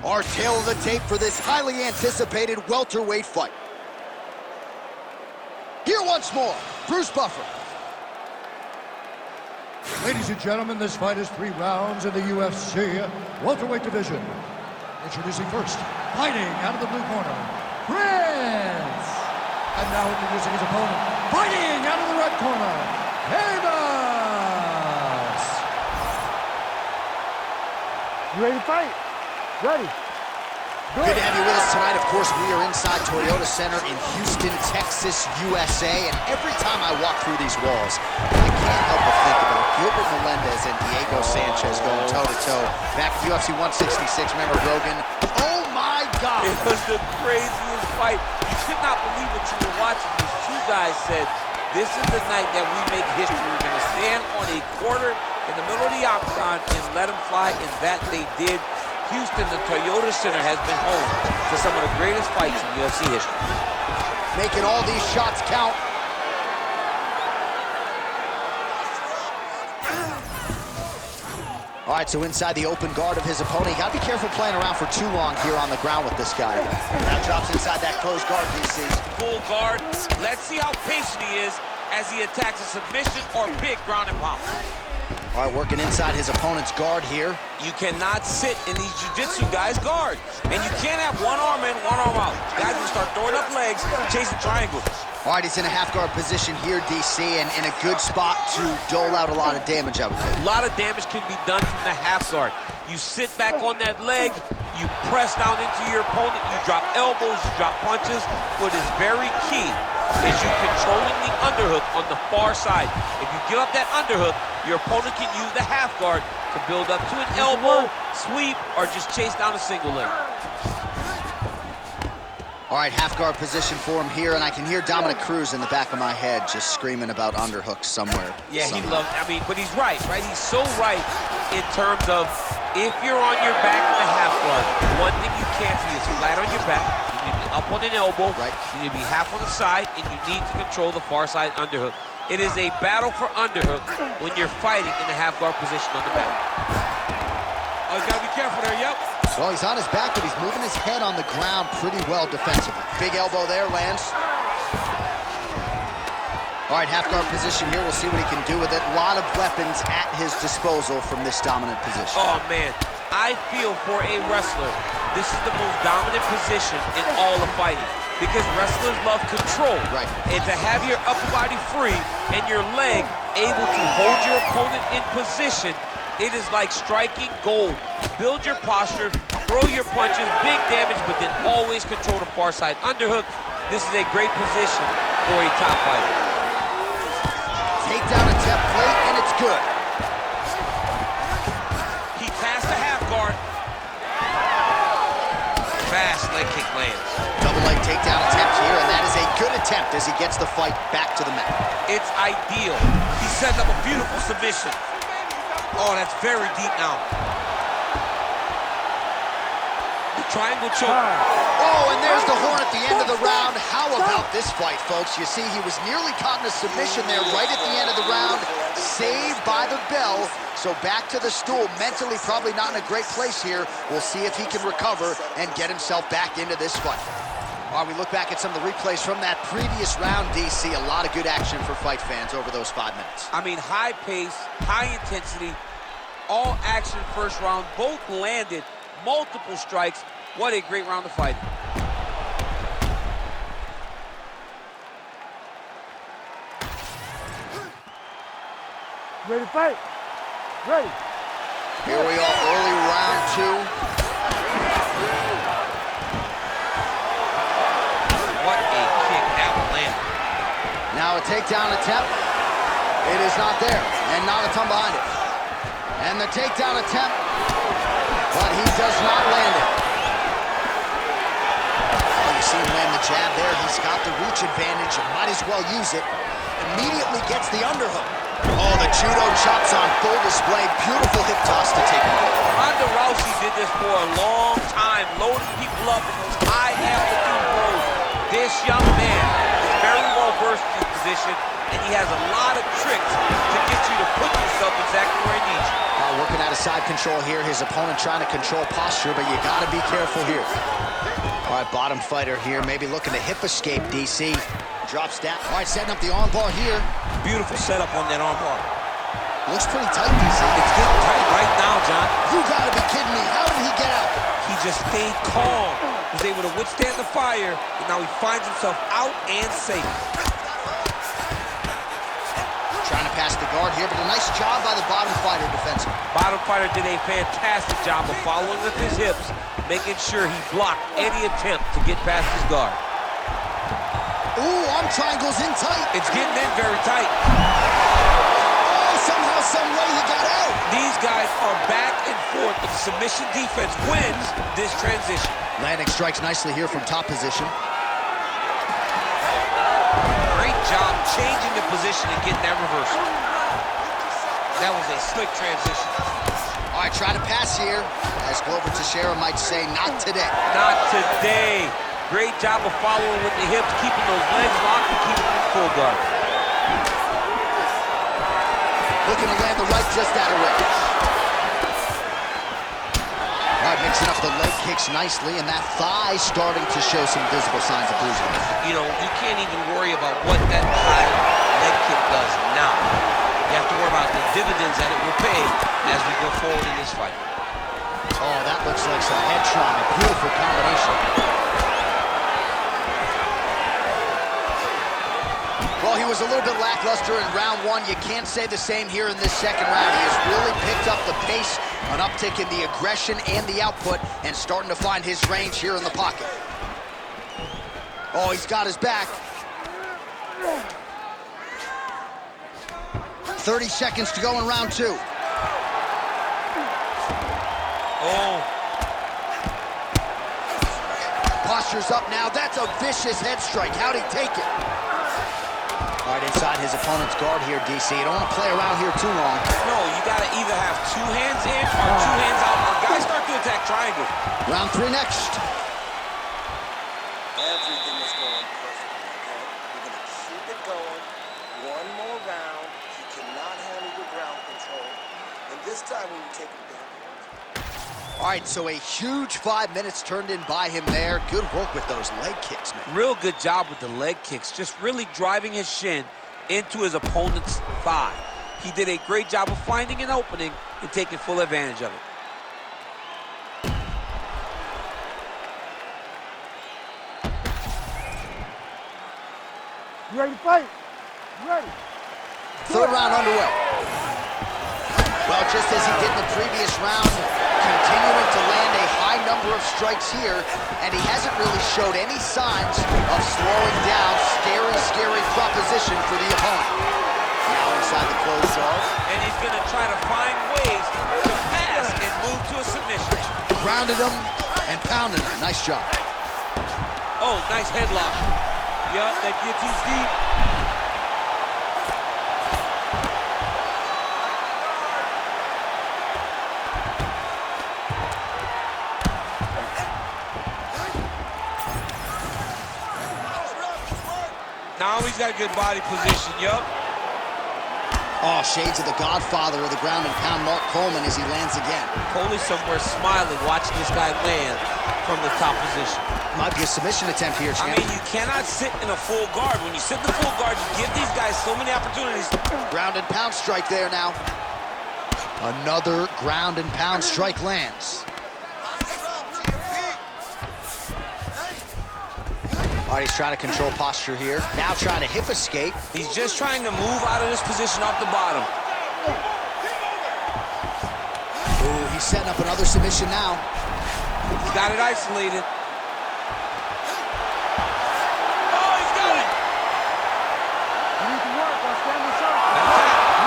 Our tail of the tape for this highly anticipated welterweight fight. Here once more, Bruce Buffer. Ladies and gentlemen, this fight is 3 rounds in the UFC welterweight division. Introducing first, fighting out of the blue corner, Prince. And now introducing his opponent, fighting out of the red corner, Camus. You ready to fight? Ready. Good to have you with us tonight. Of course, we are inside Toyota Center in Houston, Texas, USA. And every time I walk through these walls, I can't help but think about Gilbert Melendez and Diego Sanchez going toe-to-toe back at UFC 166. Remember Rogan? Oh, my God. It was the craziest fight. You could not believe what you were watching. These two guys said, this is the night that we make history. We're going to stand on a quarter in the middle of the octagon and let them fly, and that they did. Houston, the Toyota Center, has been home to some of the greatest fights in UFC history. Making all these shots count. All right, so inside the open guard of his opponent. You gotta be careful playing around for too long here on the ground with this guy. Now drops inside that closed guard, DC. Full guard. Let's see how patient he is as he attacks a submission or big ground and pound. All right, working inside his opponent's guard here. You cannot sit in these jiu-jitsu guys' guard. And you can't have one arm in, one arm out. Guys will start throwing up legs, chasing triangles. All right, he's in a half guard position here, DC, and in a good spot to dole out a lot of damage, I would think. A lot of damage can be done from the half guard. You sit back on that leg, you press down into your opponent, you drop elbows, you drop punches. What is very key is you controlling the underhook on the far side. If you give up that underhook, your opponent can use the half guard to build up to an elbow, sweep, or just chase down a single leg. All right, half guard position for him here, and I can hear Dominic Cruz in the back of my head just screaming about underhooks somewhere. Yeah, he loves, but he's right? He's so right in terms of if you're on your back in the half guard, one thing you can't be is flat on your back. You need to be up on an elbow. Right. You need to be half on the side, and you need to control the far side underhook. It is a battle for underhook when you're fighting in the half guard position on the back. Oh, he's got to be careful there, yep. Well, he's on his back, but he's moving his head on the ground pretty well defensively. Big elbow there, lands. All right, half guard position here. We'll see what he can do with it. A lot of weapons at his disposal from this dominant position. Oh, man. I feel for a wrestler, this is the most dominant position in all of fighting. Because wrestlers love control. Right. And to have your upper body free and your leg able to hold your opponent in position, it is like striking gold. Build your posture, throw your punches, big damage, but then always control the far side underhook. This is a great position for a top fighter. Takedown attempt late, and it's good. He passed the half guard. Fast leg kick lands. Double leg takedown attempt here, and that is a good attempt as he gets the fight back to the mat. It's ideal. He sets up a beautiful submission. Oh, that's very deep now. The triangle choke. Oh, and there's the horn at the end of the round. How about this fight, folks? You see, he was nearly caught in a submission there right at the end of the round. Saved by the bell. So back to the stool. Mentally probably not in a great place here. We'll see if he can recover and get himself back into this fight. All right, we look back at some of the replays from that previous round, DC. A lot of good action for fight fans over those 5 minutes. I mean, high pace, high intensity, all action first round. Both landed multiple strikes. What a great round of fighting. Ready to fight? Ready. Here we are, early round 2. What a kick that landed. Now a takedown attempt. It is not there, and not a ton behind it. And the takedown attempt, but he does not land it. Oh, you see him land the jab there. He's got the reach advantage. Might as well use it. Immediately gets the underhook. Oh, the judo chops on full display. Beautiful hip toss to take him out. Ronda Rousey did this for a long time, loading people up in those high altitude throws. This young man is very well versed in his position, and he has a lot of tricks to get you to put yourself exactly where he needs you. Working out of side control here. His opponent trying to control posture, but you got to be careful here. All right, bottom fighter here, maybe looking to hip escape, DC. Drops down. All right, setting up the armbar here. Beautiful setup on that armbar. Looks pretty tight, DC. It's getting tight right now, John. You got to be kidding me. How did he get out? He just stayed calm. He was able to withstand the fire, and now he finds himself out and safe. Trying to pass the guard here, but a nice job by the bottom fighter defensive. Bottom fighter did a fantastic job of following with his hips, making sure he blocked any attempt to get past his guard. Ooh, arm triangles in tight. It's getting in very tight. Oh, somehow, some way he got out. These guys are back and forth, but the submission defense wins this transition. Landing strikes nicely here from top position. Great job changing the position and getting that reversal. That was a slick transition. All right, try to pass here. As Glover Teixeira might say, not today. Not today. Great job of following with the hips, keeping those legs locked and keeping them in full guard. Looking to land the right just out of range. All right, mixing up the leg kicks nicely, and that thigh starting to show some visible signs of bruising. You know, you can't even worry about what that high leg kick does now. You have to worry about the dividends that it will pay as we go forward in this fight. Oh, that looks like some head trauma. Beautiful combination. Well, he was a little bit lackluster in round one. You can't say the same here in this second round. He has really picked up the pace, an uptick in the aggression and the output, and starting to find his range here in the pocket. Oh, he's got his back. 30 seconds to go in round two. Oh. Posture's up now. That's a vicious head strike. How'd he take it? All right, inside his opponent's guard here, DC. You don't want to play around here too long. No, you got to either have two hands in or two hands out, or guys start to attack triangle. Round three next. Everything is going perfect, okay? We're going to keep it going. One more round. He cannot handle the ground control. And this time when you take him down. All right, so a huge 5 minutes turned in by him there. Good work with those leg kicks, man. Real good job with the leg kicks, just really driving his shin into his opponent's thigh. He did a great job of finding an opening and taking full advantage of it. You ready to fight? You ready? Third round underway. Well, just as he did in the previous round, continuing to land a high number of strikes here, and he hasn't really showed any signs of slowing down. Scary proposition for the opponent. Now inside the closed guard. And he's going to try to find ways to pass and move to a submission. Grounded him and pounded him. Nice job. Oh, nice headlock. Yup, that guillotine's deep. Now he's got a good body position, yup. Oh, shades of the godfather of the ground and pound, Mark Coleman, as he lands again. Coley somewhere smiling, watching this guy land from the top position. Might be a submission attempt here, champ. I mean, you cannot sit in a full guard. When you sit in the full guard, you give these guys so many opportunities. Ground and pound strike there now. Another ground and pound strike lands. All right, he's trying to control posture here. Now trying to hip escape. He's just trying to move out of this position off the bottom. Ooh, he's setting up another submission now. He's got it isolated. Oh, he's got it! You need to work on standing shot.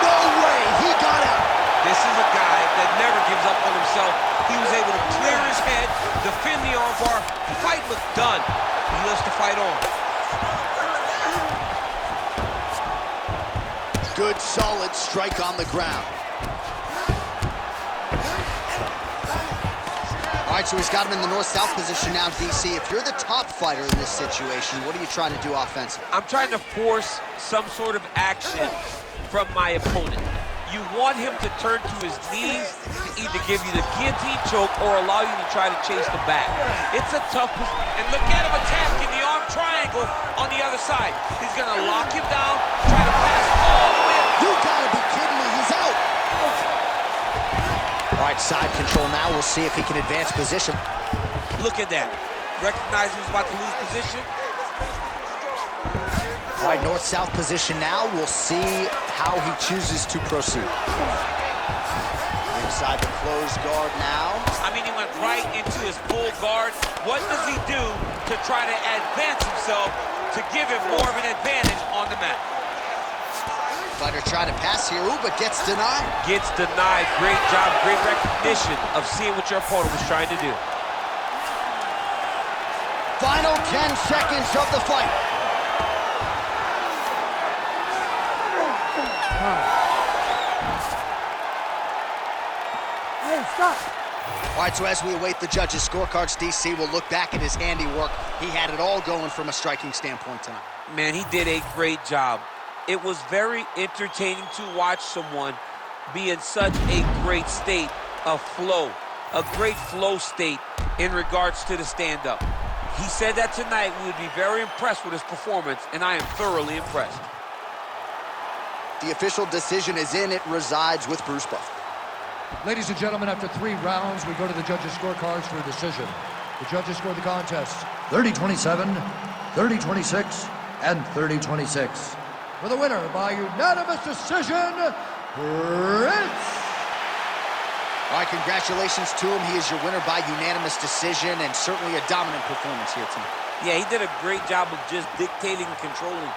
No way, he got out. This is a guy that never gives up on himself. He was able to clear his head, defend the armbar. The fight was done. He lives to fight on. Good, solid strike on the ground. All right, so he's got him in the north-south position now, DC. If you're the top fighter in this situation, what are you trying to do offensively? I'm trying to force some sort of action from my opponent. You want him to turn to his knees to either give you the guillotine choke or allow you to try to chase the back. It's a tough position. And look at him attacking the arm triangle on the other side. He's going to lock him down, try to pass all the way up. You gotta be kidding me, he's out. All right, side control now. We'll see if he can advance position. Look at that. Recognize he was about to lose position. All right, north-south position now. We'll see how he chooses to proceed. Inside the closed guard now. I mean, he went right into his full guard. What does he do to try to advance himself to give him more of an advantage on the mat? Fighter trying to pass here, but gets denied. Gets denied. Great job, great recognition of seeing what your opponent was trying to do. Final 10 seconds of the fight. Hey, stop. All right, so as we await the judges' scorecards, DC will look back at his handiwork. He had it all going from a striking standpoint tonight. Man, he did a great job. It was very entertaining to watch someone be in such a great state of flow, a great flow state in regards to the stand-up. He said that tonight we would be very impressed with his performance, and I am thoroughly impressed. The official decision is in. It resides with Bruce Buffer. Ladies and gentlemen, after 3 rounds, we go to the judges' scorecards for a decision. The judges scored the contest 30-27, 30-26, and 30-26. For the winner by unanimous decision, Prince! All right, congratulations to him. He is your winner by unanimous decision, and certainly a dominant performance here tonight. Yeah, he did a great job of just dictating and controlling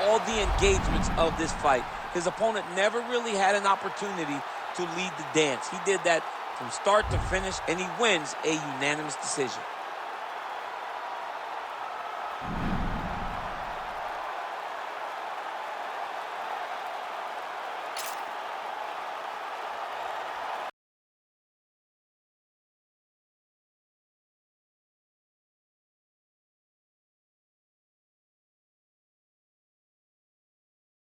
all the engagements of this fight. His opponent never really had an opportunity to lead the dance. He did that from start to finish, and he wins a unanimous decision.